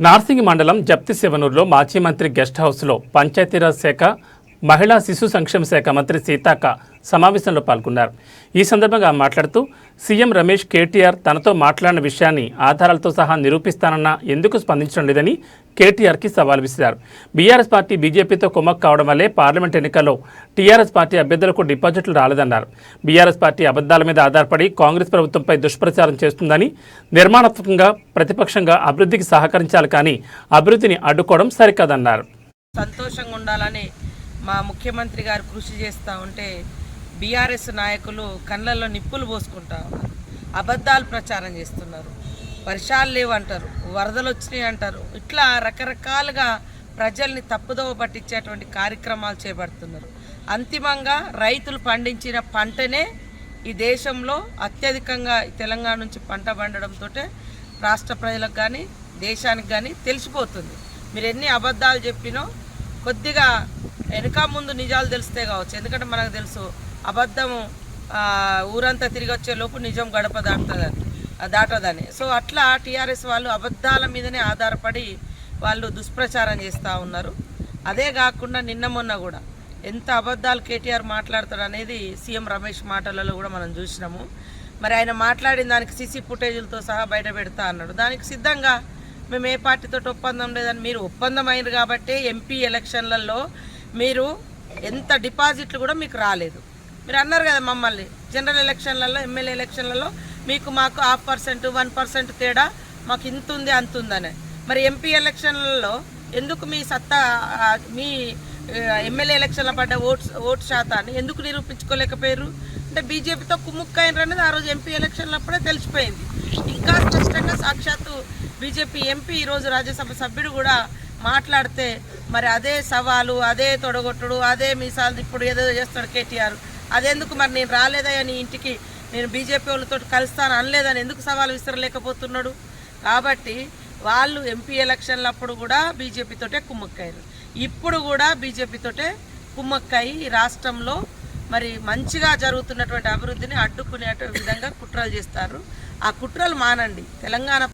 నార్సింగి మండలం జప్తిశివనూరులో మాజీ మంత్రి గెస్ట్ హౌస్లో పంచాయతీరాజ్ శాఖ మహిళా శిశు సంక్షేమ శాఖ మంత్రి సీతక్క సమావేశంలో పాల్గొన్నారు. ఈ సందర్భంగా మాట్లాడుతూ సీఎం రమేష్ కేటీఆర్ తనతో మాట్లాడిన విషయాన్ని ఆధారాలతో సహా నిరూపిస్తానన్నా ఎందుకు స్పందించడం లేదని కేటీఆర్కి సవాల్ విసిరారు. బీఆర్ఎస్ పార్టీ బీజేపీతో కుమ్మక్కు కావడం వల్లే పార్లమెంట్ ఎన్నికల్లో టీఆర్ఎస్ పార్టీ అభ్యర్థులకు డిపాజిట్లు రాలేదన్నారు. బీఆర్ఎస్ పార్టీ అబద్ధాల మీద ఆధారపడి కాంగ్రెస్ ప్రభుత్వంపై దుష్ప్రచారం చేస్తుందని, నిర్మాణాత్మకంగా ప్రతిపక్షంగా అభివృద్ధికి సహకరించాలి కానీ అభివృద్ధిని అడ్డుకోవడం సరికాదన్నారు. సంతోషంగా ఉండాలని మా ముఖ్యమంత్రి గారు కృషి చేస్తూ ఉంటే బీఆర్ఎస్ నాయకులు కళ్ళల్లో నిప్పులు పోసుకుంటా ఉన్నారు. అబద్ధాలు ప్రచారం చేస్తున్నారు. వర్షాలు లేవంటారు, వరదలు వచ్చినాయి అంటారు. ఇట్లా రకరకాలుగా ప్రజల్ని తప్పుదోవ పట్టించేటువంటి కార్యక్రమాలు చేపడుతున్నారు. అంతిమంగా రైతులు పండించిన పంటనే ఈ దేశంలో అత్యధికంగా తెలంగాణ నుంచి పంట పండడంతో రాష్ట్ర ప్రజలకు కానీ దేశానికి కానీ తెలిసిపోతుంది. మీరు ఎన్ని అబద్ధాలు చెప్పినో కొద్దిగా వెనక ముందు నిజాలు తెలిస్తే కావచ్చు. ఎందుకంటే మనకు తెలుసు అబద్ధము ఊరంతా తిరిగి వచ్చే లోపు నిజం గడప దాటదని. సో అట్లా టీఆర్ఎస్ వాళ్ళు అబద్ధాల మీదనే ఆధారపడి వాళ్ళు దుష్ప్రచారం చేస్తూ ఉన్నారు. అదే కాకుండా నిన్న మొన్న కూడా ఎంత అబద్ధాలు కేటీఆర్ మాట్లాడతాడు అనేది సీఎం రమేష్ మాటలలో కూడా మనం చూసినాము. మరి ఆయన మాట్లాడిన దానికి సీసీ ఫుటేజీలతో సహా బయట పెడతా అన్నాడు. దానికి సిద్ధంగా మేము ఏ పార్టీతో ఒప్పందం లేదని, మీరు ఒప్పందం అయింది కాబట్టి ఎంపీ ఎలక్షన్లలో మీరు ఎంత డిపాజిట్లు కూడా మీకు రాలేదు. మీరు అన్నారు కదా మమ్మల్ని జనరల్ ఎలక్షన్లలో ఎమ్మెల్యే ఎలక్షన్లలో మీకు మాకు 0.5% 1% తేడా మాకు ఇంత ఉంది అంత ఉందని. మరి ఎంపీ ఎలక్షన్లలో ఎందుకు మీ సత్తా మీ ఎమ్మెల్యే ఎలక్షన్లో పడ్డ ఓటు శాతాన్ని ఎందుకు నిరూపించుకోలేకపోయారు? అంటే బీజేపీతో కుమ్ముక్కైనరు అనేది ఆ రోజు ఎంపీ ఎలక్షన్లప్పుడే తెలిసిపోయింది. ఇంకా స్పష్టంగా సాక్షాత్తు బీజేపీ ఎంపీ ఈరోజు రాజ్యసభ సభ్యుడు కూడా మాట్లాడితే మరి అదే సవాలు, అదే తొడగొట్టుడు, అదే మీసాలు ఇప్పుడు ఏదో చేస్తాడు కేటీఆర్. అదెందుకు మరి నేను రాలేదని ఇంటికి నేను బీజేపీ వాళ్ళతో కలుస్తాను అనలేదని ఎందుకు సవాలు విసరలేకపోతున్నాడు? కాబట్టి వాళ్ళు ఎంపీ ఎలక్షన్లప్పుడు కూడా బీజేపీతోటే కుమ్మక్కయ్యారు. ఇప్పుడు కూడా బీజేపీతోటే కుమ్మక్కయి ఈ రాష్ట్రంలో మరి మంచిగా జరుగుతున్నటువంటి అభివృద్ధిని అడ్డుకునే విధంగా కుట్రలు చేస్తారు. ఆ కుట్రలు మానండి. తెలంగాణ